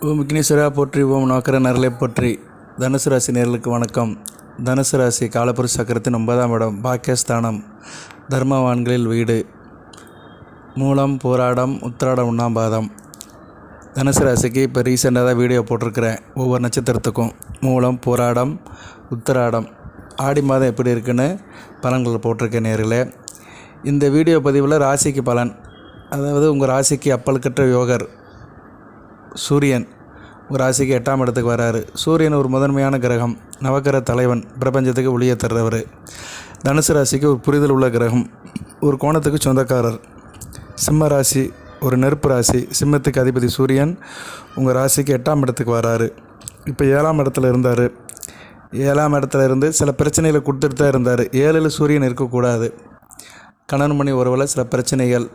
ஓம் விக்னேஸ்வரா போற்றி, ஓம் நோக்கர நரலை போற்றி. தனுசு ராசி நேர்களுக்கு வணக்கம். தனுசு ராசி காலபுருஷ சக்கரத்தின் 9ஆம் இடம், பாக்கியஸ்தானம், தர்மவான்களில் வீடு, மூலம், போராடம், உத்திராடம், 1ஆம் பாதம். தனுசு ராசிக்கு இப்போ ரீசெண்டாக தான் வீடியோ போட்டிருக்கிறேன். ஒவ்வொரு நட்சத்திரத்துக்கும் மூலம், போராடம், உத்திராடம், ஆடி மாதம் எப்படி இருக்குன்னு பலன்கள் போட்டிருக்கேன் நேர்களே. இந்த வீடியோ பதிவில் ராசிக்கு பலன், அதாவது உங்கள் ராசிக்கு அப்பழுக்கற்ற யோகர் சூரியன் ஒரு ராசிக்கு 8ஆம் இடத்துக்கு வராரு. சூரியன் ஒரு முதன்மையான கிரகம், நவக்கிரக தலைவன், பிரபஞ்சத்துக்கு ஒளியை தர்றவர். தனுசு ராசிக்கு ஒரு புரிதல் உள்ள கிரகம், ஒரு கோணத்துக்கு சொந்தக்காரர். சிம்ம ராசி ஒரு நெருப்பு ராசி, சிம்மத்துக்கு அதிபதி சூரியன் உங்கள் ராசிக்கு 8ஆம் இடத்துக்கு வராரு. இப்போ 7ஆம் இடத்துல இருந்தார். 7ஆம் இடத்துல இருந்து சில பிரச்சனைகளை கொடுத்துட்டு தான் இருந்தார். 7ல் சூரியன் இருக்கக்கூடாது. கணவன் மணி உறவில் சில பிரச்சனைகள்,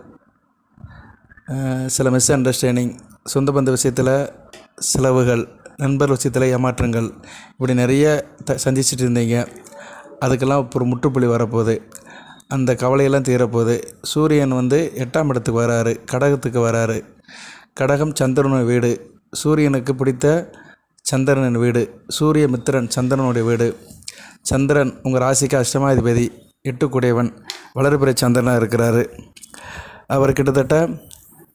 சில மிஸ் அண்டர்ஸ்டாண்டிங், சொந்த பந்த விஷயத்தில் செலவுகள், நண்பர் விஷயத்தில் ஏமாற்றங்கள், இப்படி நிறைய சந்திச்சுட்டு இருந்தீங்க. அதுக்கெல்லாம் இப்போ ஒரு முற்றுப்புள்ளி வரப்போகுது. அந்த கவலையெல்லாம் தீரப்போகுது. சூரியன் 8ஆம் இடத்துக்கு வராரு, கடகத்துக்கு வராரு. கடகம் சந்திரனுடைய வீடு, சூரியனுக்கு பிடித்த சந்திரனின் வீடு, சூரிய மித்திரன் சந்திரனுடைய வீடு. சந்திரன் உங்கள் ராசிக்கு அஷ்டமாதிபதி, 8 வளர்பிறை சந்திரனாக இருக்கிறாரு. அவர் கிட்டத்தட்ட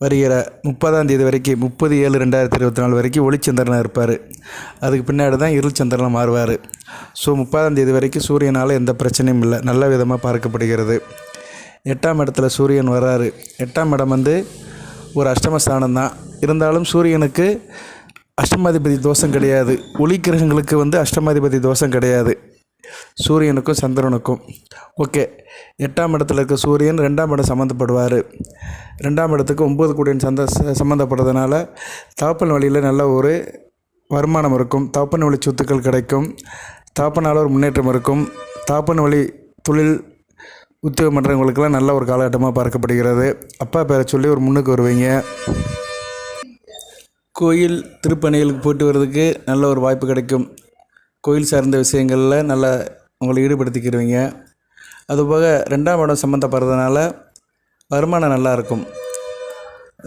வருகிற 30ஆம் தேதி வரைக்கும், 30/7/2024 வரைக்கும் ஒளிச்சந்திரனாக இருப்பார். அதுக்கு பின்னாடி தான் இருள் சந்திரனாக மாறுவார். ஸோ 30ஆம் தேதி வரைக்கும் சூரியனால் எந்த பிரச்சனையும் இல்லை, நல்ல விதமாக பார்க்கப்படுகிறது. 8ஆம் இடத்துல சூரியன் வர்றாரு. 8ஆம் இடம் ஒரு அஷ்டமஸ்தானம் தான். இருந்தாலும் சூரியனுக்கு அஷ்டமாதிபதி தோஷம் கிடையாது. ஒளி கிரகங்களுக்கு அஷ்டமாதிபதி தோஷம் கிடையாது, சூரியனுக்கும் சந்திரனுக்கும். ஓகே, 8ஆம் இடத்துல இருக்க சூரியன் 2ஆம் இடம் சம்மந்தப்படுவார். 2ஆம் இடத்துக்கு 9 கூடியன் சம்மந்தப்படுறதுனால தகப்பன் வழியில் நல்ல ஒரு வருமானம் இருக்கும், தகப்பன் வழி சொத்துக்கள் கிடைக்கும், தகப்பனால் ஒரு முன்னேற்றம் இருக்கும். தகப்பன் வழி தொழில் உத்தியோகம் பண்ணுறவங்களுக்கெல்லாம் நல்ல ஒரு காலகட்டமாக பார்க்கப்படுகிறது. அப்பா பேரை சொல்லி ஒரு முன்னுக்கு வருவீங்க. கோயில் திருப்பணிகளுக்கு போயிட்டு வர்றதுக்கு நல்ல ஒரு வாய்ப்பு கிடைக்கும். கோயில் சார்ந்த விஷயங்களில் நல்லா உங்களை ஈடுபடுத்திக்கிடுவீங்க. அதுபோக 2ஆம் இடம் சம்மந்தப்படுறதுனால வருமானம் நல்லாயிருக்கும்.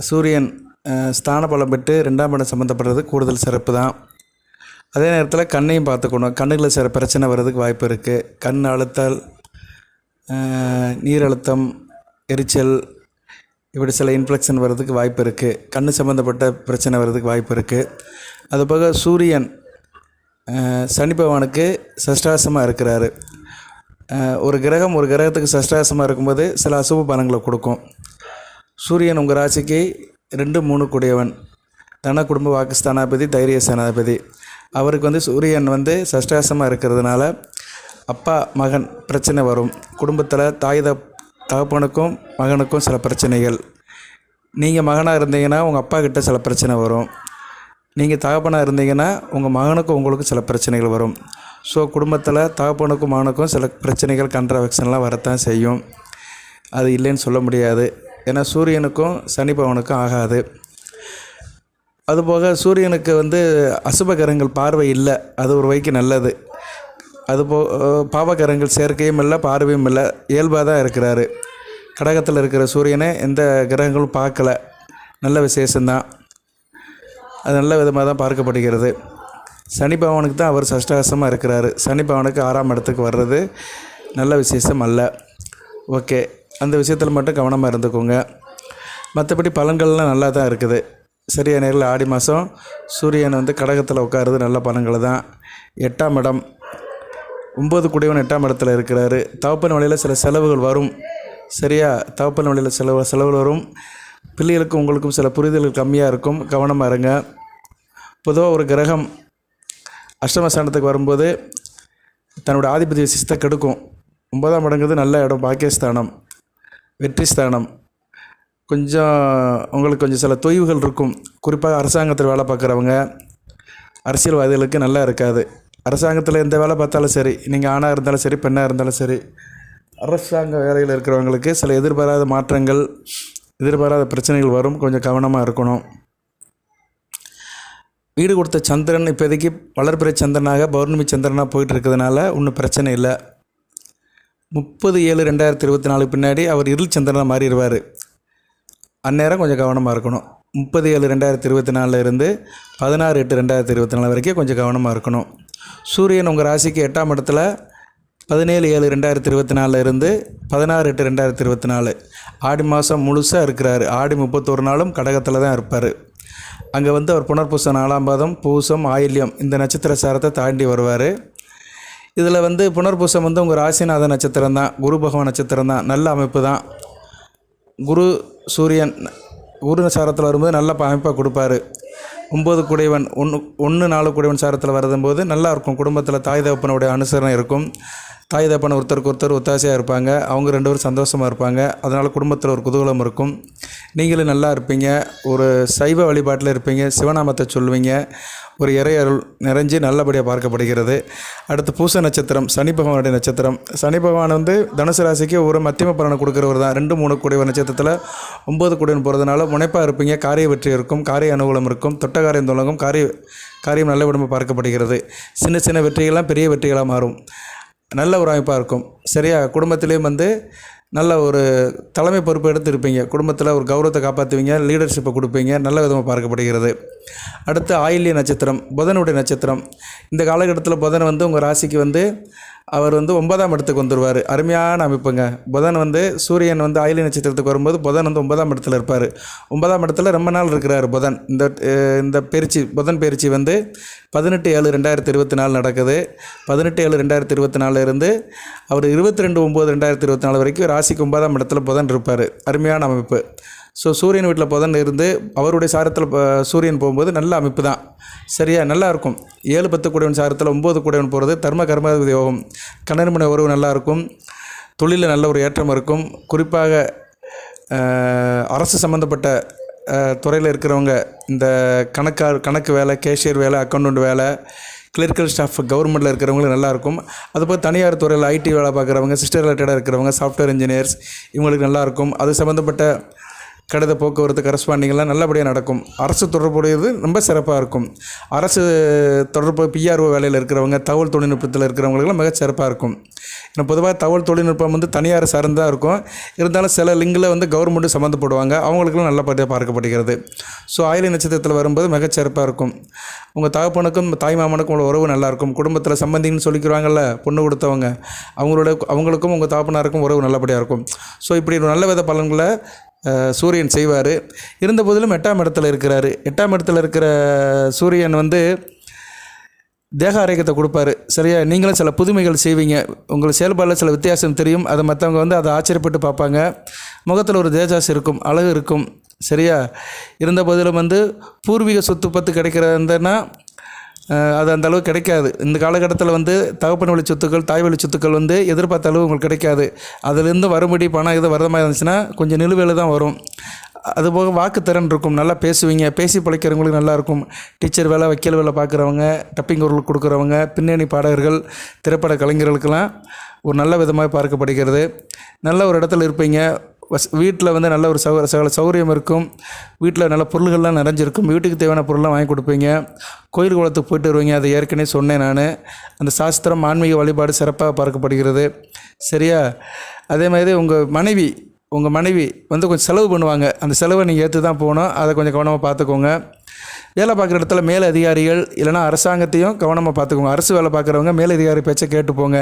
சூரியன் ஸ்தான பலம் பெற்று 2ஆம் இடம் சம்மந்தப்படுறது கூடுதல் சிறப்பு தான். அதே நேரத்தில் கண்ணையும் பார்த்துக்கணும். கண்ணுகளில் சில பிரச்சனை வர்றதுக்கு வாய்ப்பு இருக்குது. கண் அழுத்தல், நீர் அழுத்தம், எரிச்சல், இப்படி சில இன்ஃபெக்ஷன் வர்றதுக்கு வாய்ப்பு இருக்குது. கண் சம்மந்தப்பட்ட பிரச்சனை வர்றதுக்கு வாய்ப்பு இருக்குது. அதுபோக சூரியன் சனி பகவானுக்கு சஷ்டாசமாக இருக்கிறாரு. ஒரு கிரகத்துக்கு சஷ்டாசமாக இருக்கும்போது சில அசுப பலன்களை கொடுக்கும். சூரியன் உங்கள் ராசிக்கு 2, 3 கூடியவன், தன குடும்ப வாக்குஸ்தானாதிபதி, தைரிய ஸ்தானாதிபதி. அவருக்கு சூரியன் சஷ்டாசமாக இருக்கிறதுனால அப்பா மகன் பிரச்சனை வரும். குடும்பத்தில் தகப்பனுக்கும் மகனுக்கும் சில பிரச்சனைகள். நீங்கள் மகனாக இருந்தீங்கன்னா உங்கள் அப்பா கிட்ட சில பிரச்சனை வரும். நீங்கள் தகப்பனாக இருந்தீங்கன்னா உங்கள் மகனுக்கும் உங்களுக்கும் சில பிரச்சனைகள் வரும். ஸோ குடும்பத்தில் தகப்பனுக்கும் மகனுக்கும் சில பிரச்சனைகள், கண்ட்ராவெக்ஷன்லாம் வரத்தான் செய்யும். அது இல்லைன்னு சொல்ல முடியாது. ஏன்னா சூரியனுக்கும் சனி பகவானுக்கும் ஆகாது. அதுபோக சூரியனுக்கு அசுபகரங்கள் பார்வை இல்லை, அது ஒரு வகைக்கு நல்லது. பாவகரங்கள் சேர்க்கையும் இல்லை, பார்வையும் இல்லை, இயல்பாக தான் இருக்கிறாரு. கடகத்தில் இருக்கிற சூரியனை எந்த கிரகங்களும் பார்க்கல, நல்ல விசேஷந்தான். அது நல்ல விதமாக தான் பார்க்கப்படுகிறது. சனி பகவானுக்கு தான் அவர் சஷ்டாசமாக இருக்கிறாரு. சனி பகவானுக்கு 6ஆம் இடத்துக்கு வர்றது நல்ல விசேஷம் அல்ல. ஓகே, அந்த விஷயத்தில் மட்டும் கவனமாக இருந்துக்கோங்க. மற்றபடி பலன்கள்லாம் நல்லா தான் இருக்குது. சரியா நேரில் ஆடி மாதம் சூரியன் கடகத்தில் உட்காருறது நல்ல பலன்கள் தான். 8ஆம் இடம் 9 கூடியவன் 8ஆம் இடத்துல இருக்கிறாரு. தகப்பன் வழியில் சில செலவுகள் வரும். சரியா, தகப்பன் வழியில் செலவுகள் வரும். பிள்ளைகளுக்கும் உங்களுக்கும் சில புரிதல்கள் கம்மியாக இருக்கும், கவனமாக இருங்க. பொதுவாக ஒரு கிரகம் அஷ்டமஸ்தானத்துக்கு வரும்போது தன்னோட ஆதிபதி விசேஷத்தை கெடுக்கும். 9ஆம் இடங்கிறது நல்ல இடம், பாக்கியஸ்தானம், வெற்றி ஸ்தானம். உங்களுக்கு சில தொய்வுகள் இருக்கும். குறிப்பாக அரசாங்கத்தில் வேலை பார்க்குறவங்க, அரசியல்வாதிகளுக்கு நல்லா இருக்காது. அரசாங்கத்தில் எந்த வேலை பார்த்தாலும் சரி, நீங்கள் ஆணாக இருந்தாலும் சரி, பெண்ணாக இருந்தாலும் சரி, அரசாங்க வேலையில் இருக்கிறவங்களுக்கு சில எதிர்பாராத மாற்றங்கள், எதிர்பாராத பிரச்சனைகள் வரும். கொஞ்சம் கவனமாக இருக்கணும். வீடு கொடுத்த சந்திரன் இப்போதைக்கு வளர்பிறை சந்திரனாக, பௌர்ணமி சந்திரனாக போயிட்டு இருக்கிறதுனால ஒன்றும் பிரச்சனை இல்லை. 30/7/2024 பின்னாடி அவர் இருள் சந்திரனாக மாறிடுவார். அந்நேரம் கொஞ்சம் கவனமாக இருக்கணும். 30/7/2024 இருந்து 16/8/2024 வரைக்கும் கொஞ்சம் கவனமாக இருக்கணும். சூரியன் உங்கள் ராசிக்கு 8ஆம் இடத்துல 17/7/2024 இருந்து 16/8/2024 ஆடி மாதம் முழுசாக இருக்கிறார். ஆடி 31 நாளும் கடகத்தில் தான் இருப்பார். அங்கே வந்து அவர் புனர்பூசம் 4ஆம் பாதம், பூசம், ஆயில்யம் இந்த நட்சத்திர சாரத்தை தாண்டி வருவார். இதில் வந்து புனர்பூசம் வந்து உங்கள் ராசிநாத நட்சத்திரம் தான், குரு பகவான் நட்சத்திரம் தான், நல்ல அமைப்பு தான். குரு சூரியன் குரு சாரத்தில் வரும்போது நல்ல அமைப்பாக கொடுப்பார். 9 குடைவன் 1 4 சாரத்தில் வரும்போது நல்லாயிருக்கும். குடும்பத்தில் தாய் தகப்பனுடைய அனுசரணை இருக்கும். தாய் தகப்பன் ஒருத்தருக்கு ஒருத்தர் ஒத்தாசையாக இருப்பாங்க. அவங்க 2 பேரும் சந்தோஷமாக இருப்பாங்க. அதனால் குடும்பத்தில் ஒரு குதூகலம் இருக்கும். நீங்களும் நல்லா இருப்பீங்க. ஒரு சைவ வழிபாட்டில் இருப்பீங்க. சிவநாமத்தை சொல்லுவீங்க. ஒரு இறை அருள் நிறைஞ்சு நல்லபடியாக பார்க்கப்படுகிறது. அடுத்து பூச நட்சத்திரம், சனி பகவானுடைய நட்சத்திரம். சனி பகவான் வந்து தனுசு ராசிக்கு ஒரு மத்தியம பலனை கொடுக்குறவர் தான். 2 3 குடைவன் நட்சத்திரத்தில் 9 குடைவன் போகிறதுனால முனைப்பாக இருப்பீங்க. காரிய வெற்றி இருக்கும், காரிய அனுகூலம் இருக்கும், தொட்ட காரியம் தொடங்கும், காரியம் நல்ல விடமாக பார்க்கப்படுகிறது. சின்ன சின்ன வெற்றிகள்லாம் பெரிய வெற்றிகளாக மாறும். நல்ல ஒரு அமைப்பாக இருக்கும். சரியா? குடும்பத்திலேயும் வந்து நல்ல ஒரு தலைமை பொறுப்பு எடுத்து இருப்பீங்க. குடும்பத்தில் ஒரு கௌரவத்தை காப்பாற்றுவீங்க, லீடர்ஷிப்பை கொடுப்பீங்க. நல்ல விதமாக பார்க்கப்படுகிறது. அடுத்து ஆயில்ய நட்சத்திரம், புதனுடைய நட்சத்திரம். இந்த காலகட்டத்தில் புதன் வந்து உங்கள் ராசிக்கு வந்து அவர் வந்து 9ஆம் இடத்துக்கு வந்துடுவார். அருமையான அமைப்புங்க. புதன் வந்து சூரியன் வந்து ஆயில்ய நட்சத்திரத்துக்கு வரும்போது புதன் வந்து 9ஆம் இடத்துல இருப்பார். 9ஆம் இடத்துல ரொம்ப நாள் இருக்கிறார் புதன். இந்த புதன் பயிற்சி வந்து 18/7/2024 நடக்குது. 18/7/2024 இருந்து அவர் 22/9/2024 வரைக்கும் ராசிக்கு 9ஆம் இடத்துல புதன் இருப்பார். அருமையான அமைப்பு. ஸோ சூரியன் வீட்டில் புதன் இருந்து அவருடைய சாரத்தில் சூரியன் போகும்போது நல்ல அமைப்பு தான். சரியா? நல்லாயிருக்கும். 7 10 குடைவன் சாரத்தில் 9 குடைவன் போகிறது தர்ம கர்மாதிபதி யோகம். கணவன் மனைவி உறவு நல்லாயிருக்கும். தொழிலில் நல்ல ஒரு ஏற்றம் இருக்கும். குறிப்பாக அரசு சம்மந்தப்பட்ட துறையில் இருக்கிறவங்க, இந்த கணக்கு வேலை, கேஷியர் வேலை, அக்கௌண்ட் வேலை, கிளரிக்கல் ஸ்டாஃப் கவர்மெண்ட்டில் இருக்கிறவங்களுக்கு நல்லாயிருக்கும். அதுபோல் தனியார் துறையில் ஐடி வேலை பார்க்குறவங்க, சிஸ்டர் ரிலேட்டடாக இருக்கிறவங்க, சாஃப்ட்வேர் இன்ஜினியர்ஸ் இவங்களுக்கு நல்லாயிருக்கும். அது சம்மந்தப்பட்ட கடித போக்குவரத்து கரஸ்பாண்டிங்கெல்லாம் நல்லபடியாக நடக்கும். அரசு தொடர்புடையது ரொம்ப சிறப்பாக இருக்கும். அரசு தொடர்பு பிஆர்ஓ வேலையில் இருக்கிறவங்க, தகவல் தொழில்நுட்பத்தில் இருக்கிறவங்களுக்கெல்லாம் மிகச் சிறப்பாக இருக்கும். ஏன்னா பொதுவாக தகவல் தொழில்நுட்பம் வந்து தனியார் சார்ந்தாக இருக்கும். இருந்தாலும் சில லிங்கில் வந்து கவர்மெண்ட்டு சம்மந்தப்படுவாங்க. அவங்களுக்கெல்லாம் நல்லபடியாக பார்க்கப்படுகிறது. ஸோ ஆயில்ய நட்சத்திரத்தில் வரும்போது மிகச் சிறப்பாக இருக்கும். உங்கள் தகப்பனுக்கும் தாய் மாமனுக்கும் உள்ள உறவு நல்லாயிருக்கும். குடும்பத்தில் சம்பந்தின்னு சொல்லிக்கிறாங்கல்ல, பொண்ணு கொடுத்தவங்க, அவங்களுக்கும் உங்கள் தகப்பனாருக்கும் உறவு நல்லபடியாக இருக்கும். ஸோ இப்படி ஒரு நல்ல வித பலன்களை சூரியன் செய்வார். இருந்த போதிலும் 8ஆம் இடத்துல இருக்கிறாரு. 8ஆம் இடத்துல இருக்கிற சூரியன் வந்து தேக ஆரோக்கியத்தை கொடுப்பாரு. சரியா? நீங்களும் சில புதுமைகள் செய்வீங்க. உங்கள் செயல்பாடில் சில வித்தியாசம் தெரியும். அதை மற்றவங்க வந்து அதை ஆச்சரியப்பட்டு பார்ப்பாங்க. முகத்தில் ஒரு தேஜாஸ் இருக்கும், அழகு இருக்கும். சரியா? இருந்த போதிலும் வந்து பூர்வீக சொத்து பத்து கிடைக்கிறதுன்னா அது அந்த அளவு கிடைக்காது. இந்த காலகட்டத்தில் வந்து தகப்பன் வழி சொத்துக்கள், தாய் வழி சொத்துக்கள் வந்து எதிர்பார்த்த அளவு உங்களுக்கு கிடைக்காது. அதிலேருந்து வரும்படி பணம் இது வரதமாக இருந்துச்சுன்னா கொஞ்சம் நிலுவையில் தான் வரும். அதுபோக வாக்குத்திறன் இருக்கும். நல்லா பேசுவீங்க. பேசி பிழைக்கிறவங்களுக்கு நல்லாயிருக்கும். டீச்சர் வேலை, வக்கீல் வேலை பார்க்குறவங்க, டப்பிங் குரல் கொடுக்குறவங்க, பின்னணி பாடகர்கள், திரைப்பட கலைஞர்களுக்கெல்லாம் ஒரு நல்ல விதமாக பார்க்கப்படுகிறது. நல்ல ஒரு இடத்துல இருப்பீங்க. வீட்டில் வந்து நல்ல ஒரு சௌகரியம் இருக்கும். வீட்டில் நல்ல பொருள்கள்லாம் நிறைஞ்சிருக்கும். வீட்டுக்கு தேவையான பொருள்லாம் வாங்கி கொடுப்பீங்க. கோயில் குளத்துக்கு போயிட்டு வருவீங்க. அதை ஏற்கனவே சொன்னேன் நான். அந்த சாஸ்திரம், ஆன்மீக வழிபாடு சிறப்பாக பார்க்கப்படுகிறது. சரியா? அதே மாதிரி உங்கள் மனைவி வந்து கொஞ்சம் செலவு பண்ணுவாங்க. அந்த செலவை நீங்கள் ஏற்று தான் போகணும். அதை கொஞ்சம் கவனமாக பார்த்துக்கோங்க. வேலை பார்க்குற இடத்துல மேல் அதிகாரிகள் இல்லைனா அரசாங்கத்தையும் கவனமாக பார்த்துக்கோங்க. அரசு வேலை பார்க்குறவங்க மேலதிகாரி பேச்சை கேட்டு போங்க.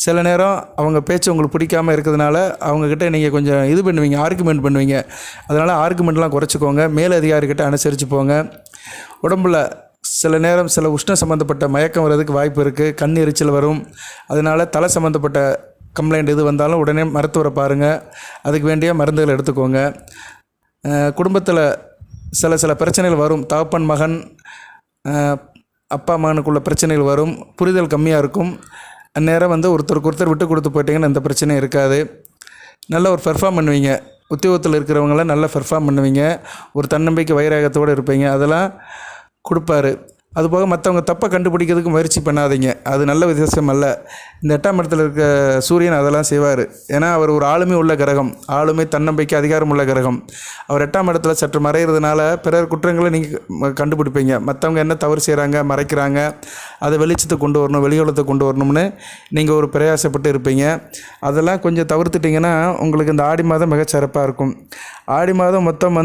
சில நேரம் அவங்க பேச்சு உங்களுக்கு பிடிக்காமல் இருக்கிறதுனால அவங்கக்கிட்ட நீங்கள் கொஞ்சம் ஆர்குமெண்ட் பண்ணுவீங்க. அதனால் ஆர்குமெண்ட்லாம் குறைச்சிக்கோங்க. மேலதிகாரிக்கிட்ட அனுசரித்து போங்க. உடம்பில் சில நேரம் சில உஷ்ண சம்மந்தப்பட்ட மயக்கம் வர்றதுக்கு வாய்ப்பு இருக்குது. கண் எரிச்சல் வரும். அதனால் தலை சம்மந்தப்பட்ட கம்ப்ளைண்ட் இது வந்தாலும் உடனே மருத்துவரை பாருங்கள். அதுக்கு வேண்டிய மருந்துகளை எடுத்துக்கோங்க. குடும்பத்தில் சில பிரச்சனைகள் வரும். தகப்பன் மகன், அப்பா மகனுக்குள்ள பிரச்சனைகள் வரும். புரிதல் கம்மியாக இருக்கும். அந்நேரம் வந்து ஒருத்தருக்கு ஒருத்தர் விட்டு கொடுத்து போயிட்டீங்கன்னா எந்த பிரச்சனையும் இருக்காது. நல்ல ஒரு பெர்ஃபார்ம் பண்ணுவீங்க. உத்தியோகத்தில் இருக்கிறவங்களாம் நல்லா பெர்ஃபார்ம் பண்ணுவீங்க. ஒரு தன்னம்பிக்கை வைராகத்தோடு இருப்பீங்க. அதெல்லாம் கொடுப்பாரு. அதுபோக மற்றவங்க தப்பை கண்டுபிடிக்கிறதுக்கு முயற்சி பண்ணாதீங்க, அது நல்ல விசேஷம் அல்ல. இந்த 8ஆம் இடத்துல இருக்க சூரியன் அதெல்லாம் செய்வார். ஏன்னா அவர் ஒரு ஆளுமை உள்ள கிரகம், ஆளுமை தன்னம்பிக்கை அதிகாரம் உள்ள கிரகம். அவர் 8ஆம் இடத்துல சற்று மறைகிறதுனால பிறர் குற்றங்களை நீங்கள் கண்டுபிடிப்பீங்க. மற்றவங்க என்ன தவறு செய்கிறாங்க, மறைக்கிறாங்க, அதை வெளிச்சத்தை கொண்டு வரணும், வெளியுலகத்தை கொண்டு வரணும்னு நீங்கள் ஒரு பிரயாசப்பட்டு இருப்பீங்க. அதெல்லாம் கொஞ்சம் தவிர்த்துட்டிங்கன்னா உங்களுக்கு இந்த ஆடி மாதம் மிகச்சிறப்பாக இருக்கும். ஆடி மாதம் மொத்தம்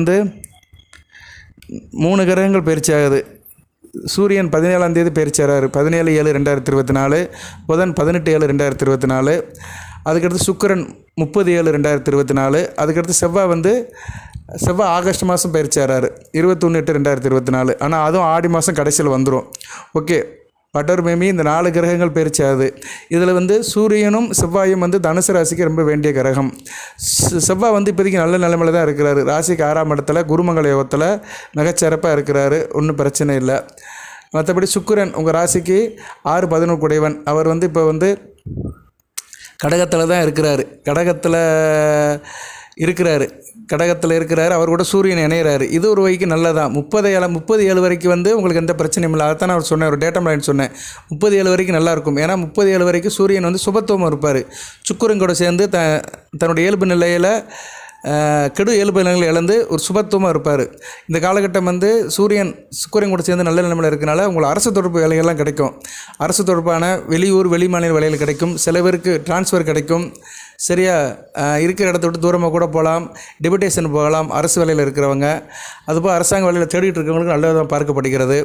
3 கிரகங்கள் பயிற்சி ஆகுது. சூரியன் 17ஆம் தேதி பயிற்சியாகிறார், 17/7/2024. புதன் 18/7/2024. அதுக்கடுத்து சுக்கிரன் 30/7/2024. அதுக்கடுத்து செவ்வாய் ஆகஸ்ட் மாதம் பயிற்சியாகிறார் 21/8/2024. ஆனால் அதுவும் ஆடி மாதம் கடைசியில் வந்துடும். ஓகே, பட்டர் மேமி இந்த 4 கிரகங்கள் பயிற்சி ஆகுது. இதில் சூரியனும் செவ்வாயும் தனுசு ராசிக்கு ரொம்ப வேண்டிய கிரகம். செவ்வாய் இப்போதைக்கு நல்ல நிலைமையில் தான் இருக்கிறாரு. ராசிக்கு 6ஆம் இடத்துல குருமங்கள யோகத்தில் மிகச்சிறப்பாக இருக்கிறாரு, ஒன்றும் பிரச்சனை இல்லை. மற்றபடி சுக்கிரன் உங்கள் ராசிக்கு 6-11 குடைவன். அவர் இப்போ கடகத்தில் தான் இருக்கிறாரு. அவர் கூட சூரியன் இணையிறாரு. இது ஒரு வகைக்கு நல்லதான். 37 வரைக்கும் உங்களுக்கு எந்த பிரச்சனையும் இல்லை. அதைத்தான் நான் சொன்னேன், ஒரு டேட்டா லைன் சொன்னேன். 37 வரைக்கும் நல்லாயிருக்கும். ஏன்னா 37 வரைக்கும் சூரியன் சுபத்துவம் இருப்பார். சுக்கிரன் கூட சேர்ந்து தன்னுடைய இயல்பு நிலையில் கெடு இயல்பு நிலைகளை இழந்து ஒரு சுபத்துவமாக இருப்பார். இந்த காலகட்டம் சுக்கிரன் கூட சேர்ந்து நல்ல நிலைமையில் இருக்கனால உங்களுக்கு அரசு தொடர்பு வேலைகள்லாம் கிடைக்கும். அரசு தொடர்பான வெளியூர் வெளிமாநில வேலைகள் கிடைக்கும். சில பேருக்கு டிரான்ஸ்ஃபர் கிடைக்கும். சரியா, இருக்கிற இடத்த விட்டு தூரமாக கூட போகலாம், டெபுடேஷன் போகலாம் அரசு வேலையில் இருக்கிறவங்க. அதுபோல் அரசாங்க வேலையில் தேடிட்டு இருக்கிறவங்களுக்கு நல்ல விதமாக பார்க்கப்படுகிறது.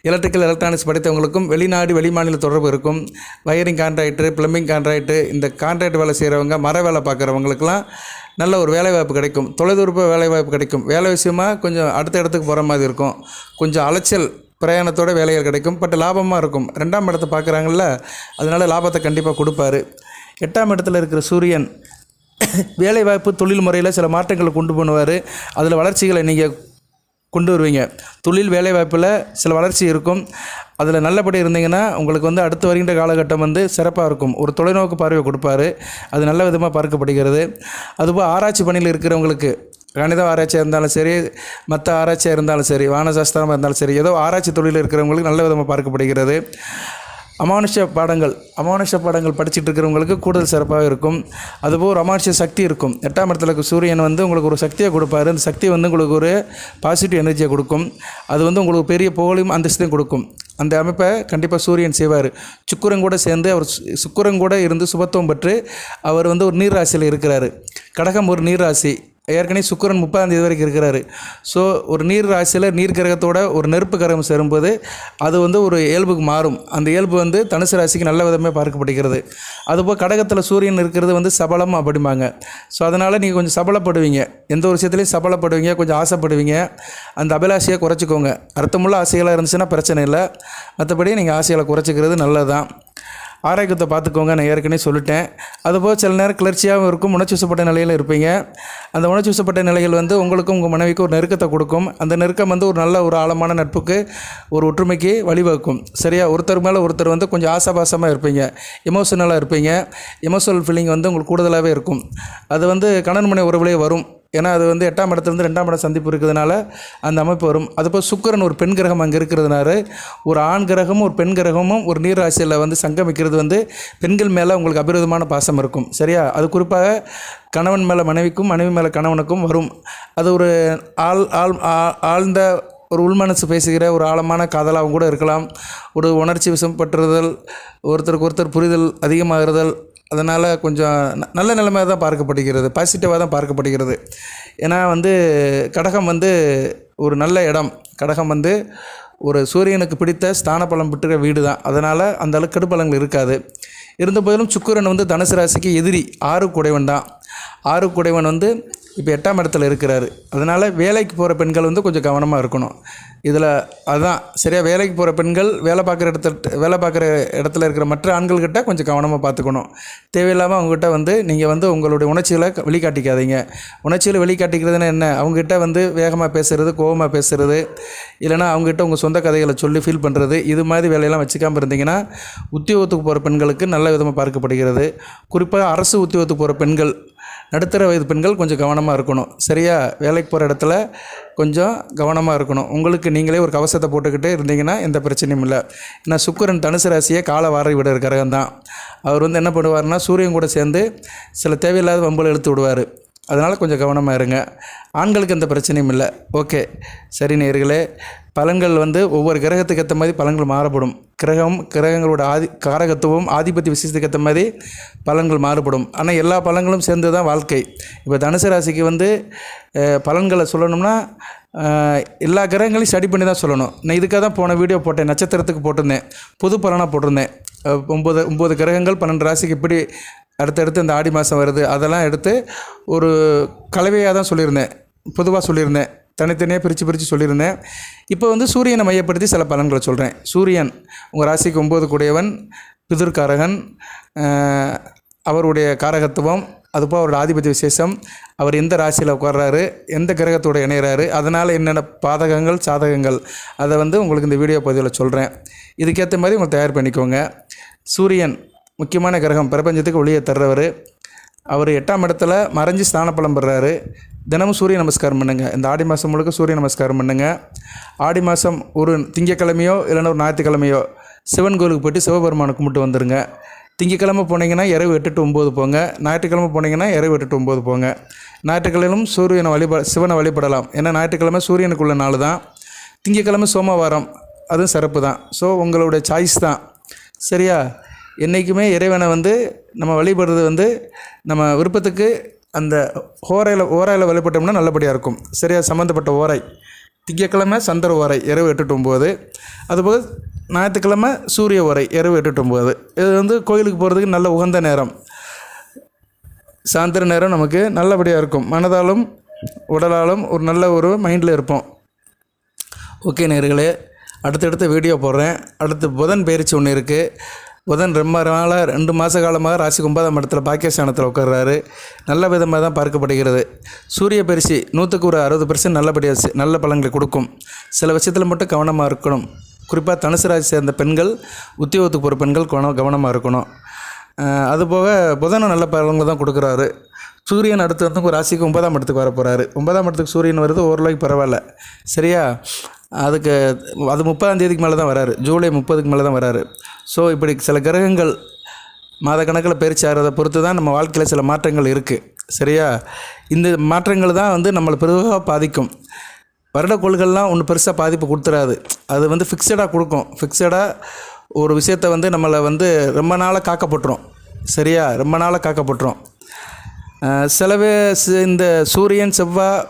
எலக்ட்ரிக்கல் எலக்ட்ரானிக்ஸ் படித்தவங்களுக்கும் வெளிநாடு வெளிமாநில தொடர்பு இருக்கும். வயரிங் கான்ட்ராக்டரு, ப்ளம்பிங் கான்ட்ராக்டு, இந்த கான்ட்ராக்ட் வேலை செய்கிறவங்க, மர வேலை பார்க்குறவங்களுக்கெல்லாம் நல்ல ஒரு வேலைவாய்ப்பு கிடைக்கும். தொலைதூரப்பு வேலைவாய்ப்பு கிடைக்கும். வேலை விஷயமாக கொஞ்சம் அடுத்த இடத்துக்கு போகிற மாதிரி இருக்கும். கொஞ்சம் அலைச்சல் பிரயாணத்தோட வேலைகள் கிடைக்கும். பட் லாபமாக இருக்கும். 2ஆம் இடத்தை பார்க்குறாங்கல்ல, அதனால் லாபத்தை கண்டிப்பாக கொடுப்பாரு. 8ஆம் இடத்துல இருக்கிற சூரியன் வேலைவாய்ப்பு தொழில் முறையில் சில மாற்றங்களை கொண்டு பண்ணுவார். அதில் வளர்ச்சிகளை நீங்கள் கொண்டு வருவீங்க. தொழில் வேலைவாய்ப்பில் சில வளர்ச்சி இருக்கும். அதில் நல்லபடி இருந்தீங்கன்னா உங்களுக்கு அடுத்து வருகின்ற காலகட்டம் சிறப்பாக இருக்கும். ஒரு தொலைநோக்கு பார்வை கொடுப்பாரு. அது நல்ல விதமாக பார்க்கப்படுகிறது. அதுபோல் ஆராய்ச்சி பணியில் இருக்கிறவங்களுக்கு, கணித ஆராய்ச்சியாக இருந்தாலும் சரி, மற்ற ஆராய்ச்சியாக இருந்தாலும் சரி, வானசாஸ்திரமாக இருந்தாலும் சரி, ஏதோ ஆராய்ச்சி தொழிலில் இருக்கிறவங்களுக்கு நல்ல விதமாக பார்க்கப்படுகிறது. அமானுஷ்ய பாடங்கள் படிச்சுட்டு இருக்கிறவங்களுக்கு கூடுதல் சிறப்பாக இருக்கும். அதுபோல் ஒரு அமானுஷ்ய சக்தி இருக்கும். 8ஆம் இடத்துல சூரியன் உங்களுக்கு ஒரு சக்தியை கொடுப்பாரு. அந்த சக்தி உங்களுக்கு ஒரு பாசிட்டிவ் எனர்ஜியை கொடுக்கும். அது உங்களுக்கு பெரிய புகழையும் அந்தஸ்தையும் கொடுக்கும். அந்த அமைப்பை கண்டிப்பாக சூரியன் செய்வார். சுக்கிரன் கூட சேர்ந்து சுக்கிரன் கூட இருந்து சுபத்துவம் பெற்று அவர் ஒரு நீர் ராசியில் இருக்கிறாரு. கடகம் ஒரு நீர் ராசி. ஏற்கனவே சுக்கிரன் 30ஆம் தேதி வரைக்கும் இருக்கிறாரு. ஸோ ஒரு நீர் ராசியில் நீர் கிரகத்தோட ஒரு நெருப்பு கிரகம் சேரும்போது அது ஒரு இயல்புக்கு மாறும். அந்த இயல்பு தனுசு ராசிக்கு நல்ல விதமாக பார்க்கப்படுகிறது. அதுபோல் கடகத்தில் சூரியன் இருக்கிறது சபலம் அப்படிம்பாங்க. ஸோ அதனால் நீங்கள் கொஞ்சம் சபலப்படுவீங்க. எந்த ஒரு விஷயத்துலையும் சபலப்படுவீங்க, கொஞ்சம் ஆசைப்படுவீங்க. அந்த அபிலாஷையை குறைச்சிக்கோங்க. அர்த்தமுள்ள ஆசைகளாக இருந்துச்சுன்னா பிரச்சனை இல்லை. மற்றபடி நீங்கள் ஆசைகளை குறைச்சிக்கிறது நல்லது தான். ஆரோக்கியத்தை பார்த்துக்கோங்க, நான் ஏற்கனவே சொல்லிட்டேன். அதுபோல் சில நேரம் கிளர்ச்சியாகவும் இருக்கும். உணர்ச்சி வசப்பட்ட நிலையில் இருப்பீங்க. அந்த உணர்ச்சி வசப்பட்ட நிலைகள் உங்களுக்கும் உங்கள் மனைவிக்கும் ஒரு நெருக்கத்தை கொடுக்கும். அந்த நெருக்கம் ஒரு நல்ல ஒரு ஆழமான நட்புக்கு, ஒரு ஒற்றுமைக்கு வழிவகுக்கும். சரியா, ஒருத்தர் மேலே ஒருத்தர் கொஞ்சம் ஆசாபாசமாக இருப்பீங்க, எமோஷனலாக இருப்பீங்க. எமோஷனல் ஃபீலிங் உங்களுக்கு கூடுதலாகவே இருக்கும். அது கணவன் மனைவி உறவுலேயே வரும். ஏன்னா அது 8ஆம் இடத்துலேருந்து 2ஆம் இடம் சந்திப்பு இருக்கிறதுனால அந்த அமைப்பு வரும். அதுபோல் சுக்கிரன் ஒரு பெண் கிரகம் அங்கே இருக்கிறதுனால ஒரு ஆண் கிரகமும் ஒரு பெண் கிரகமும் ஒரு நீர் ராசியில் சங்கமிக்கிறது பெண்கள் மேலே உங்களுக்கு அபிரோதமான பாசம் இருக்கும். சரியா, அது குறிப்பாக கணவன் மேலே மனைவிக்கும், மனைவி மேலே கணவனுக்கும் வரும். அது ஒரு ஆழ்ந்த ஒரு உள்மனசு பேசுகிற ஒரு ஆழமான காதலாகவும் கூட இருக்கலாம். ஒரு உணர்ச்சி வசப்பட்டுறுதல், ஒருத்தருக்கு ஒருத்தர் புரிதல் அதிகமாகிறதல், அதனால் கொஞ்சம் நல்ல நிலைமையாக தான் பார்க்கப்படுகிறது, பாசிட்டிவாக தான் பார்க்கப்படுகிறது. ஏன்னா கடகம் ஒரு நல்ல இடம். கடகம் ஒரு சூரியனுக்கு பிடித்த ஸ்தான பலம் பெற்ற வீடு தான். அதனால் அந்த அளவுக்கு கெடுபலங்கள் இருக்காது. இருந்தபோதிலும் சுக்கிரன் தனுசு ராசிக்கு எதிரி, 6 குடைவன் தான். 6 குடைவன் இப்போ 8ஆம் இடத்துல இருக்கிறாரு. அதனால் வேலைக்கு போகிற பெண்கள் கொஞ்சம் கவனமாக இருக்கணும் இதில். அதுதான் சரியாக, வேலைக்கு போகிற பெண்கள் வேலை பார்க்குற இடத்துல இருக்கிற மற்ற ஆண்கள்கிட்ட கொஞ்சம் கவனமாக பார்த்துக்கணும். தேவையில்லாமல் அவங்ககிட்ட நீங்கள் உங்களுடைய உணர்ச்சிகளை வெளிக்காட்டிக்காதீங்க. உணர்ச்சிகளை வெளிக்காட்டிக்கிறதுனா என்ன, அவங்ககிட்ட வேகமாக பேசுகிறது, கோபமாக பேசுகிறது, இல்லைனா அவங்ககிட்ட உங்கள் சொந்த கதைகளை சொல்லி ஃபீல் பண்ணுறது, இது மாதிரி வேலையெல்லாம் வச்சுக்காமல் இருந்தீங்கன்னா உத்தியோகத்துக்கு போகிற பெண்களுக்கு நல்ல விதமாக பார்க்கப்படுகிறது. குறிப்பாக அரசு உத்தியோகத்துக்கு போகிற பெண்கள், நடுத்தர வயது பெண்கள் கொஞ்சம் கவனமாக இருக்கணும். சரியா, வேலைக்கு போகிற இடத்துல கொஞ்சம் கவனமாக இருக்கணும். உங்களுக்கு நீங்களே ஒரு கவசத்தை போட்டுக்கிட்டு இருந்தீங்கன்னா எந்த பிரச்சனையும் இல்லை. ஏன்னா சுக்கிரன் தனுசு ராசியை காலை வாரி விடுற கிரகம் தான். அவர் வந்து என்ன பண்ணுவார்னா சூரியன் கூட சேர்ந்து சில தேவையில்லாத வம்புகளை இழுத்து விடுவார். அதனால் கொஞ்சம் கவனமாக இருங்க. ஆண்களுக்கு எந்த பிரச்சனையும் இல்லை. ஓகே, சரி நேயர்களே, பலன்கள் வந்து ஒவ்வொரு கிரகத்துக்கு ஏற்ற மாதிரி பலன்கள் மாறுபடும். கிரகங்களோட காரகத்துவம் ஆதிபத்திய விசேஷத்துக்கு ஏற்ற மாதிரி பலன்கள் மாறுபடும். ஆனால் எல்லா பலன்களும் சேர்ந்து தான் வாழ்க்கை. இப்போ தனுசு ராசிக்கு வந்து பலன்களை சொல்லணும்னா எல்லா கிரகங்களையும் ஸ்டடி பண்ணி தான் சொல்லணும். நான் இதுக்காக தான் போன வீடியோ போட்டேன், நட்சத்திரத்துக்கு போட்டிருந்தேன், பொது பலனாக போட்டிருந்தேன். 9 கிரகங்கள் 12 ராசிக்கு இப்படி அடுத்தடுத்து இந்த ஆடி மாதம் வருது, அதெல்லாம் எடுத்து ஒரு கலவையாக தான் சொல்லியிருந்தேன், பொதுவாக சொல்லியிருந்தேன், தனித்தனியாக பிரித்து சொல்லியிருந்தேன். இப்போ வந்து சூரியனை மையப்படுத்தி சில பலன்களை சொல்கிறேன். சூரியன் உங்கள் ராசிக்கு 9 கூடியவன், பிதுர்காரகன், அவருடைய காரகத்துவம், அதுபோல் அவரோட ஆதிபத்திய விசேஷம், அவர் எந்த ராசியில் உட்கார்றாரு, எந்த கிரகத்தோடு இணைகிறாரு, அதனால் என்னென்ன பாதகங்கள் சாதகங்கள், அதை வந்து உங்களுக்கு இந்த வீடியோ பதிவில் சொல்கிறேன். இதுக்கேற்ற மாதிரி உங்களை தயார் பண்ணிக்கோங்க. சூரியன் முக்கியமான கிரகம், பிரபஞ்சத்துக்கு ஒளியை தர்றவர். அவர் 8ஆம் இடத்துல மறைஞ்சி ஸ்தான பலம் பெறாரு. தினமும் சூரிய நமஸ்காரம் பண்ணுங்கள். இந்த ஆடி மாதம் முழுக்க சூரிய நமஸ்காரம் பண்ணுங்கள். ஆடி மாதம் ஒரு திங்கக்கிழமையோ இல்லைன்னா ஒரு ஞாயிற்றுக்கிழமையோ சிவன் கோயிலுக்கு போய்ட்டு சிவபெருமானை கும்பிட்டு வந்துடுங்க. திங்கக்கிழமை போனீங்கன்னா இரவு 8 to 9 போங்க. ஞாயிற்றுக்கிழமை போனீங்கன்னா இரவு 8 to 9 போங்க. ஞாயிற்றுக்கிழமையும் சிவனை வழிபடலாம். ஏன்னா ஞாயிற்றுக்கிழமை சூரியனுக்குள்ள நாள் தான். திங்கக்கிழமை சோமவாரம், அதுவும் சிறப்பு தான். ஸோ உங்களுடைய சாய்ஸ் தான், சரியா? என்றைக்குமே இறைவனை வந்து நம்ம வழிபடுறது வந்து நம்ம விருப்பத்துக்கு அந்த ஓராயில் வழிபட்டோம்னா நல்லபடியாக இருக்கும், சரியா? சம்மந்தப்பட்ட ஓரை திங்கக்கிழமை சந்திர ஓரை இரவு 8 to 9, அதுபோல் ஞாயிற்றுக்கிழமை சூரிய ஓரை இரவு 8 to 9. இது வந்து கோயிலுக்கு போகிறதுக்கு நல்ல உகந்த நேரம், சாயந்தர நேரம் நமக்கு நல்லபடியாக இருக்கும். மனதாலும் உடலாலும் ஒரு நல்ல ஒரு மைண்டில் இருப்போம். ஓகே நேயர்களே, அடுத்தடுத்த வீடியோ போடுறேன். அடுத்து புதன் பயிற்சி ஒன்று இருக்குது. புதன் ரொம்ப நாளாக 2 மாத காலமாக ராசிக்கு 9ஆம் இடத்துல பாக்கியஸ்தானத்தில் உட்கார்றாரு. நல்ல விதமாக தான் பார்க்கப்படுகிறது. சூரிய பயிற்சி 100க்கு ஒரு 60% நல்ல பலன்களை கொடுக்கும். சில விஷயத்தில் மட்டும் கவனமாக இருக்கணும். குறிப்பாக தனுசு ராசி சேர்ந்த பெண்கள், உத்தியோகத்துக்கு போகிற பெண்கள் கவனமாக இருக்கணும். அதுபோக புதனும் நல்ல பலன்களை தான் கொடுக்குறாரு. சூரியன் அடுத்து வந்து ஒரு ராசிக்கு 9ஆம் இடத்துக்கு வர போகிறாரு. 9ஆம் இடத்துக்கு சூரியன் வருது, ஓரளவுக்கு பரவாயில்ல, சரியா? அது 30ஆம் தேதிக்கு மேலே தான் வராரு, ஜூலை 30க்கு மேலே தான் வராரு. ஸோ இப்படி சில கிரகங்கள் மாத கணக்கில் பயிற்சி ஆகிறத பொறுத்து தான் நம்ம வாழ்க்கையில் சில மாற்றங்கள் இருக்குது, சரியா? இந்த மாற்றங்கள் தான் வந்து நம்மளை பெருசாக பாதிக்கும். வருடக்கோள்கள்லாம் ஒன்று பெருசாக பாதிப்பு கொடுத்துடாது. அது வந்து ஃபிக்ஸடாக கொடுக்கும். ஃபிக்ஸடாக ஒரு விஷயத்தை வந்து நம்மளை வந்து ரொம்ப நாளாக காக்கப்பட்டுரும், சரியா? ரொம்ப நாளாக காக்கப்பட்டுரும். சிலவே இந்த சூரியன், செவ்வாய்,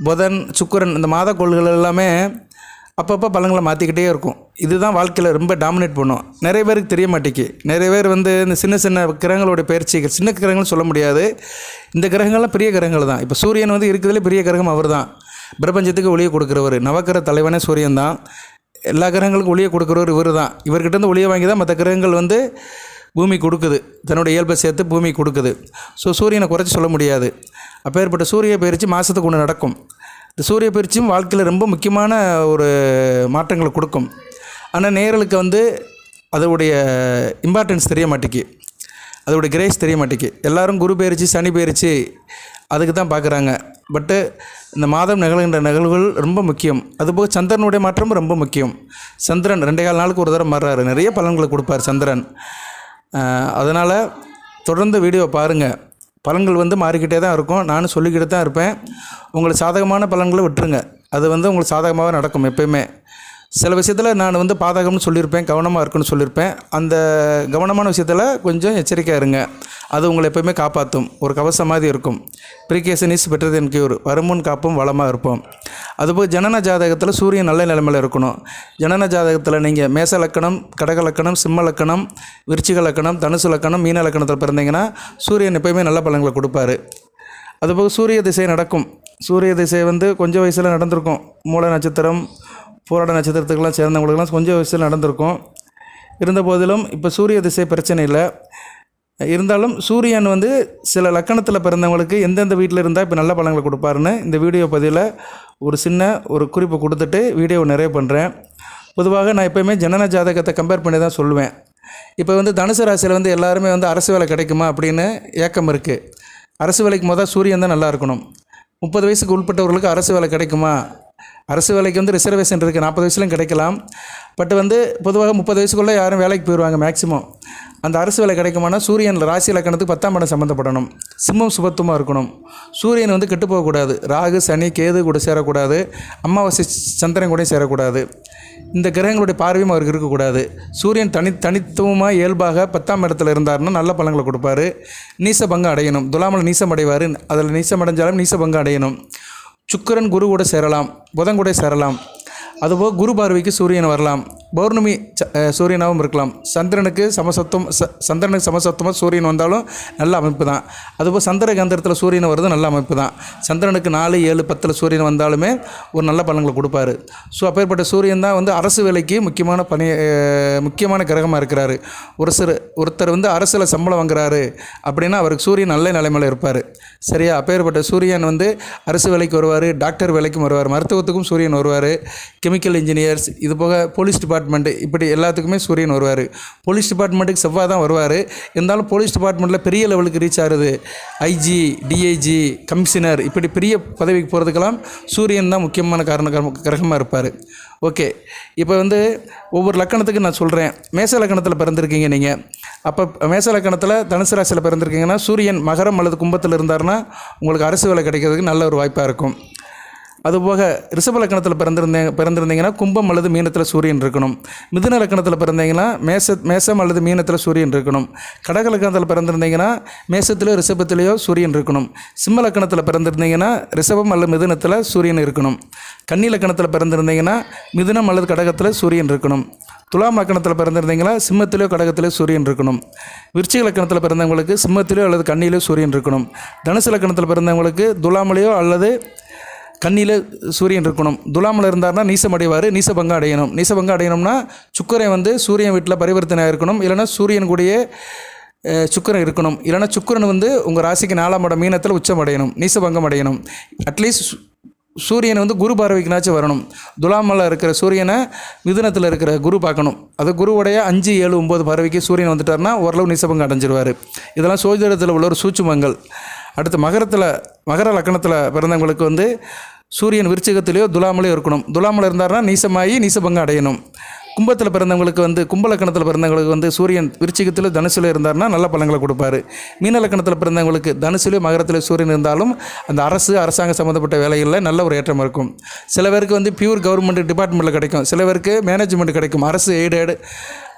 புதன், சுக்கிரன், இந்த மாத கோள்கள் எல்லாமே அப்பப்போ பலன்களை மாற்றிக்கிட்டே இருக்கும். இதுதான் வாழ்க்கையில் ரொம்ப டாமினேட் பண்ணும். நிறைய பேருக்கு தெரிய மாட்டேங்கி. நிறைய பேர் வந்து இந்த சின்ன சின்ன கிரகங்களோட பயிற்சிகள், சின்ன கிரகங்கள்னு சொல்ல முடியாது, இந்த கிரகங்கள்லாம் பெரிய கிரகங்கள் தான். இப்போ சூரியன் வந்து இருக்கிறதுலே பெரிய கிரகம் அவர் தான். பிரபஞ்சத்துக்கு ஒளியை கொடுக்குறவர், நவக்கிரக தலைவனே சூரியன் தான். எல்லா கிரகங்களுக்கும் ஒளியை கொடுக்குறவர் இவர் தான். இவர்கிட்டருந்து ஒளியை வாங்கி தான் மற்ற கிரகங்கள் வந்து பூமி கொடுக்குது, தன்னுடைய இயல்பை சேர்த்து பூமி கொடுக்குது. ஸோ சூரியனை குறைச்சி சொல்ல முடியாது. அப்பேற்பட்ட சூரிய பயிற்சி மாதத்துக்கு ஒன்று நடக்கும். இந்த சூரிய பயிற்சியும் வாழ்க்கையில் ரொம்ப முக்கியமான ஒரு மாற்றங்களை கொடுக்கும். ஆனால் நேயர்களுக்கு வந்து அதோடைய இம்பார்ட்டன்ஸ் தெரிய மாட்டேங்கி, அதோடைய கிரேஸ் தெரிய மாட்டேங்கி. எல்லோரும் குரு பயிற்சி, சனி பயிற்சி அதுக்கு தான் பார்க்குறாங்க. பட்டு இந்த மாதம் நிகழ்கின்ற நிகழ்வுகள் ரொம்ப முக்கியம். அதுபோக சந்திரனுடைய மாற்றமும் ரொம்ப முக்கியம். சந்திரன் 2.25 நாளுக்கு ஒரு தடவை மாறுறாரு, நிறைய பலன்களை கொடுப்பார் சந்திரன். அதனால் தொடர்ந்து வீடியோ பாருங்கள். பலன்கள் வந்து மாறிக்கிட்டே தான் இருக்கும். நானும் சொல்லிக்கிட்டு தான் இருப்பேன். உங்களுக்கு சாதகமான பலன்களை விட்டுருங்க, அது வந்து உங்களுக்கு சாதகமாகவே நடக்கும் எப்போயுமே. சில விஷயத்தில் நான் வந்து பாதகம்னு சொல்லியிருப்பேன், கவனமாக இருக்குன்னு சொல்லியிருப்பேன். அந்த கவனமான விஷயத்தில் கொஞ்சம் எச்சரிக்கையாக இருங்க. அது உங்களை எப்போயுமே காப்பாற்றும், ஒரு கவசம் மாதிரி இருக்கும். ப்ரிகேஷன் இஸ் பெட்டர் தென் கியூர், வருமுன் காப்பும் வளமாக இருப்போம். அதுபோல் ஜனன ஜாதகத்தில் சூரியன் நல்ல நிலைமையில் இருக்கணும். ஜனன ஜாதகத்தில் நீங்கள் மேச லக்கணம், கடக லக்கணம், சிம்ம லக்கணம், விருச்சிக லக்கணம், தனுசு லக்கணம், மீன லக்கணத்தில் பிறந்தீங்கன்னா சூரியன் எப்போயுமே நல்ல பலன்களை கொடுப்பாரு. அதுபோக சூரிய திசை நடக்கும். சூரிய திசை வந்து கொஞ்சம் வயசில் நடந்திருக்கும். மூல நட்சத்திரம், போராட நட்சத்திரத்துக்கெல்லாம் சேர்ந்தவங்களுக்கெல்லாம் கொஞ்சம் வயசில் நடந்திருக்கும். இருந்த போதிலும் இப்போ சூரிய திசை பிரச்சனை இல்லை. இருந்தாலும் சூரியன் வந்து சில லக்கணத்தில் பிறந்தவங்களுக்கு எந்தெந்த வீட்டில் இருந்தால் இப்போ நல்ல பலன்களை கொடுப்பாருன்னு இந்த வீடியோ பதிவில் ஒரு சின்ன ஒரு குறிப்பு கொடுத்துட்டு வீடியோ நிறைய பண்ணுறேன். பொதுவாக நான் எப்போயுமே ஜனன ஜாதகத்தை கம்பேர் பண்ணி தான் சொல்லுவேன். இப்போ வந்து தனுசு ராசியில் வந்து எல்லாருமே வந்து அரசு வேலை கிடைக்குமா அப்படின்னு ஏக்கம் இருக்குது. அரசு வேலைக்கு சூரியன் தான் நல்லா இருக்கணும். 30 வயசுக்கு உட்பட்டவர்களுக்கு அரசு வேலை கிடைக்குமா? அரசு வேலைக்கு வந்து ரிசர்வேஷன் இருக்குது, 40 வயசுலையும் கிடைக்கலாம். பட் வந்து பொதுவாக 30 வயசுக்குள்ளே யாரும் வேலைக்கு போயிடுவாங்க மேக்ஸிமம். அந்த அரசு வேலை கிடைக்குமானா சூரியன் ராசி இலக்கணத்துக்கு 10ஆம் இடம் சம்மந்தப்படணும். சிம்மம் சுபத்துவமாக இருக்கணும். சூரியன் வந்து கெட்டு போகக்கூடாது. ராகு சனி கேது கூட சேரக்கூடாது. அமாவாசை சந்திரன் கூட சேரக்கூடாது. இந்த கிரகங்களுடைய பார்வையும் அவருக்கு இருக்கக்கூடாது. சூரியன் தனித்துவமாக இயல்பாக 10ஆம் இடத்துல இருந்தாருன்னா நல்ல பலன்களை கொடுப்பாரு. நீசபங்கம் அடையணும். துலாமில் நீசம் அடைவார். அதில் நீசம் அடைஞ்சாலும் நீசபங்கம் அடையணும். சுக்கிரன் குரு கூட சேரலாம், புதன் கூட சேரலாம். அதுபோல் குரு பார்வைக்கு சூரியன் வரலாம். பௌர்ணமி சூரியனாகவும் இருக்கலாம். சந்திரனுக்கு சமசத்துவமாக சூரியன் வந்தாலும் நல்ல அமைப்பு தான். அதுபோல் சந்திர கந்தரத்தில் சூரியன் வருது நல்ல அமைப்பு தான். சந்திரனுக்கு 4, 7, 10 சூரியன் வந்தாலுமே ஒரு நல்ல பலன்களை கொடுப்பாரு. ஸோ அப்பேற்பட்ட சூரியன் தான் வந்து அரசு வேலைக்கு முக்கியமான கிரகமாக இருக்கிறாரு. ஒருத்தர் வந்து அரசில் சம்பளம் வாங்குறாரு அப்படின்னா அவருக்கு சூரியன் நல்ல நிலைமையில் இருப்பார். சரியா? அப்பேற்பட்ட சூரியன் வந்து அரசு வேலைக்கு வருவார், டாக்டர் வேலைக்கும் வருவார், மருத்துவத்துக்கும் சூரியன் வருவார், கெமிக்கல் இன்ஜினியர்ஸ், இது போக போலீஸ் டிபார்ட்மெண்ட்டு, இப்படி எல்லாத்துக்குமே சூரியன் வருவார். போலீஸ் டிபார்ட்மெண்ட்டுக்கு செவ்வாய் தான் வருவார். இருந்தாலும் போலீஸ் டிபார்ட்மெண்ட்டில் பெரிய லெவலுக்கு ரீச் ஆகுது, ஐஜி, டிஐஜி, கமிஷனர், இப்படி பெரிய பதவிக்கு போகிறதுக்கெல்லாம் சூரியன் தான் முக்கியமான கிரகமாக இருப்பார். ஓகே, இப்போ வந்து ஒவ்வொரு லக்கணத்துக்கு நான் சொல்கிறேன். மேச லக்கணத்தில் பிறந்திருக்கீங்க நீங்கள். அப்போ மேச லக்கணத்தில் தனுசு ராசியில் பிறந்திருக்கீங்கன்னா சூரியன் மகரம் அல்லது கும்பத்தில் இருந்தாருன்னா உங்களுக்கு அரசு வேலை கிடைக்கிறதுக்கு நல்ல ஒரு வாய்ப்பாக இருக்கும். அதுபோக ரிஷப லக்கணத்தில் பிறந்திருந்தீங்கன்னா கும்பம் அல்லது மீனத்தில் சூரியன் இருக்கணும். மிதுன லக்கணத்தில் பிறந்தீங்கன்னா மேசம் அல்லது மீனத்தில் சூரியன் இருக்கணும். கடக லக்கணத்தில் பிறந்திருந்தீங்கன்னா மேசத்திலேயோ ரிஷபத்திலேயோ சூரியன் இருக்கணும். சிம்ம லக்கணத்தில் பிறந்திருந்தீங்கன்னா ரிஷபம் அல்லது மிதுனத்தில் சூரியன் இருக்கணும். கன்னி லக்கணத்தில் பிறந்திருந்தீங்கன்னா மிதுனம் அல்லது கடகத்தில் சூரியன் இருக்கணும். துலாம் லக்கணத்தில் பிறந்திருந்தீங்கன்னா சிம்மத்திலேயோ கடகத்திலேயோ சூரியன் இருக்கணும். விருச்சிக லக்கணத்தில் பிறந்தவங்களுக்கு சிம்மத்திலேயோ அல்லது கன்னியிலேயோ சூரியன் இருக்கணும். தனுசு லக்கணத்தில் பிறந்தவங்களுக்கு துலாமிலேயோ அல்லது கண்ணியில் சூரியன் இருக்கணும். துலாமில் இருந்தார்னா நீசம் அடைவார், நீசபங்கம் அடையணும். நீசபங்கம் அடையணும்னா சுக்கிரன் வந்து சூரியன் வீட்டில் பரிவர்த்தனை இருக்கணும். இல்லைனா சூரியன் கூடயே சுக்கிரன் இருக்கணும். இல்லைனா சுக்கிரன் வந்து உங்கள் ராசிக்கு 4ஆம் இடம் மீனத்தில் உச்சம் அடையணும், நீசபங்கம் அடையணும். அட்லீஸ்ட் சூரியனை வந்து குரு பார்வைக்குனாச்சும் வரணும். துலாமில் இருக்கிற சூரியனை மிதுனத்தில் இருக்கிற குரு பார்க்கணும். அது குருவுடைய 5, 7, 9 பார்வைக்கு சூரியன் வந்துட்டார்னா ஓரளவு நீசபங்கம் அடைஞ்சிருவார். இதெல்லாம் சோதிடத்தில் உள்ள ஒரு சூட்சுமங்கள். அடுத்து மகர லக்கணத்தில் பிறந்தவங்களுக்கு வந்து சூரியன் விருச்சிகத்திலேயோ துலாமிலேயோ இருக்கணும். துலாமில் இருந்தார்னா நீசமாகி நீசபங்கம் அடையணும். கும்பத்தில் பிறந்தவங்களுக்கு வந்து கும்ப லக்கணத்தில் பிறந்தவங்களுக்கு வந்து சூரியன் விருச்சிகத்தில் தனுசில் இருந்தார்னா நல்ல பலன்களை கொடுப்பாரு. மீன லக்கணத்தில் பிறந்தவங்களுக்கு தனுசிலே மகரத்தில் சூரியன் இருந்தாலும் அந்த அரசாங்க சம்மந்தப்பட்ட வேலைகளில் நல்ல ஒரு ஏற்றம் இருக்கும். சில பேருக்கு வந்து பியூர் கவர்மெண்ட் டிபார்ட்மெண்ட்டில் கிடைக்கும், சில பேருக்கு மேனேஜ்மெண்ட் கிடைக்கும், அரசு எய்டட்,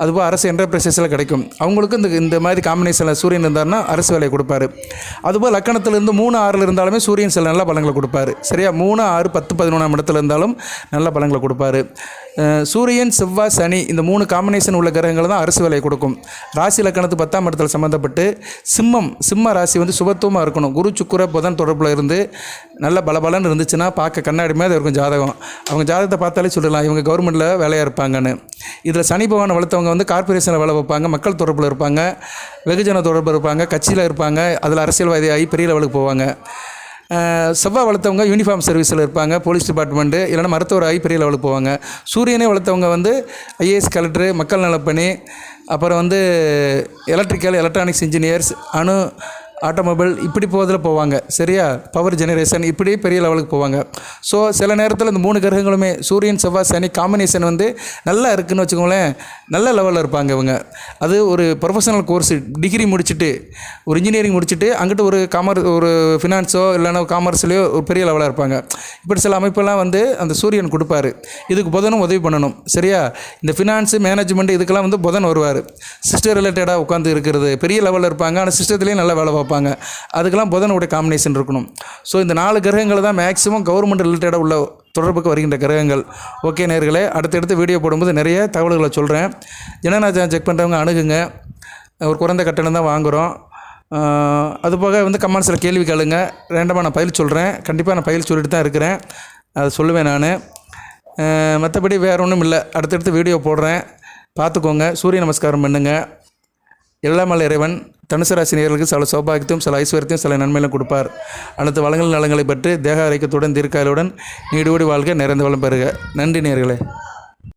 அதுபோல் அரசு என்டர்பிரைசஸில் கிடைக்கும். அவங்களுக்கு இந்த மாதிரி காம்பினேஷனில் சூரியன் இருந்தார்னா அரசு வேலையை கொடுப்பாரு. அதுபோல் லக்கணத்திலேருந்து 3, 6 இருந்தாலுமே சூரியன் சில நல்ல பலன்களை கொடுப்பாரு. சரியா? 3, 6, 10, 11ஆம் இடத்துல இருந்தாலும் நல்ல பலன்களை கொடுப்பாரு. சூரியன், செவ்வாய், சனி இந்த 3 காம்பினேஷன் உள்ள கிரகங்கள் தான் அரசு வேலையை கொடுக்கும். ராசி லக்கணத்து 10ஆம் இடத்துல சம்மந்தப்பட்டு சிம்ம ராசி வந்து சுபத்துவமாக இருக்கணும். குரு சுக்கிர புதன் தொடர்பில் இருந்து நல்ல பலபலன்னு இருந்துச்சுன்னா பார்க்க கண்ணாடி மாதிரி இருக்கும் ஜாதகம். அவங்க ஜாதகத்தை பார்த்தாலே சொல்லலாம் இவங்க கவர்மெண்ட்டில் வேலையாக இருப்பாங்கன்னு. இதில் சனி பகவானை வளர்த்தவங்க வந்து கார்பரேஷனில் வேலை வைப்பாங்க, மக்கள் தொடர்பில் இருப்பாங்க, வெகுஜன தொடர்பில் இருப்பாங்க, கட்சியில் இருப்பாங்க, அதில் அரசியல்வாதி ஆகி பெரிய லெவலுக்கு போவாங்க. செவ்வாய் வளர்த்தவங்க யூனிஃபார்ம் சர்வீஸில் இருப்பாங்க, போலீஸ் டிபார்ட்மெண்ட்டு, இல்லைனா மருத்துவராகி பெரிய லெவலுக்கு போவாங்க. சூரியனே வளர்த்தவங்க வந்து ஐஏஎஸ், கலெக்டரு, மக்கள் நலப்பணி, அப்புறம் வந்து எலக்ட்ரிக்கல், எலக்ட்ரானிக்ஸ் இன்ஜினியர்ஸ், ஆட்டோமொபைல், இப்படி போவாங்க. சரியா? பவர் ஜெனரேஷன், இப்படி பெரிய லெவலுக்கு போவாங்க. ஸோ சில நேரத்தில் இந்த 3 கிரகங்களுமே சூரியன், செவ்வாய், சனி காம்பினேஷன் வந்து நல்லா இருக்குதுன்னு வச்சுக்கோங்களேன், நல்ல லெவலில் இருப்பாங்க இவங்க. அது ஒரு ப்ரொஃபஷனல் கோர்ஸ் டிகிரி முடிச்சுட்டு, ஒரு இன்ஜினியரிங் முடிச்சுட்டு அங்கிட்டு ஒரு ஃபினான்ஸோ இல்லைனா காமர்ஸ்லையோ ஒரு பெரிய லெவலாக இருப்பாங்க. இப்படி சில அமைப்பெல்லாம் வந்து அந்த சூரியன் கொடுப்பாரு. இதுக்கு புதனும் உதவி பண்ணணும். சரியா? இந்த ஃபினான்ஸு, மேனேஜ்மெண்ட் இதுக்கெல்லாம் வந்து புதன் வருவார். சிஸ்டர் ரிலேட்டடாக உட்காந்து இருக்கிறது, பெரிய லெவலில் இருப்பாங்க, ஆனால் சிஸ்டத்துலேயும் நல்ல வேலை பார்ப்பாங்க. அதுக்கெல்லாம் புதனுடைய காம்பினேஷன் இருக்கணும். ஸோ இந்த 4 கிரகங்கள் தான் மேக்ஸிமம் கவர்மெண்ட் ரிலேட்டடாக உள்ள தொடர்புக்கு வருகின்ற கிரகங்கள். ஓகே நேயர்களே, அடுத்தடுத்து வீடியோ போடும்போது நிறைய தகவல்களை சொல்கிறேன். ஜனநாயகம் செக் பண்ணுறவங்க அணுகுங்க. ஒரு குறைந்த கட்டணம் தான் வாங்குகிறோம். அதுபோக வந்து கமெண்ட்ஸில் கேள்வி கேளுங்க, ரேண்டமாக நான் பதில் சொல்கிறேன். கண்டிப்பாக நான் பதில் சொல்லிட்டு தான் இருக்கிறேன், அதை சொல்லுவேன் நான். மற்றபடி வேறு ஒன்றும் இல்லை. அடுத்தடுத்து வீடியோ போடுறேன், பார்த்துக்கோங்க. சூரிய நமஸ்காரம் பண்ணுங்கள். எல்லாம் இறைவன் தனுசு ராசி நேயர்களுக்கு சில சௌபாகியத்தையும் சில ஐஸ்வர்யத்தையும் சில நன்மையிலும் கொடுப்பார். அனைத்து வளங்கள் நலங்களை பற்றி தேக ஆரோக்கியத்துடன் தீர்க்காயலுடன் நீடோடி வாழ்க, நிறைந்த வளம் பெறுக. நன்றி நேயர்களே.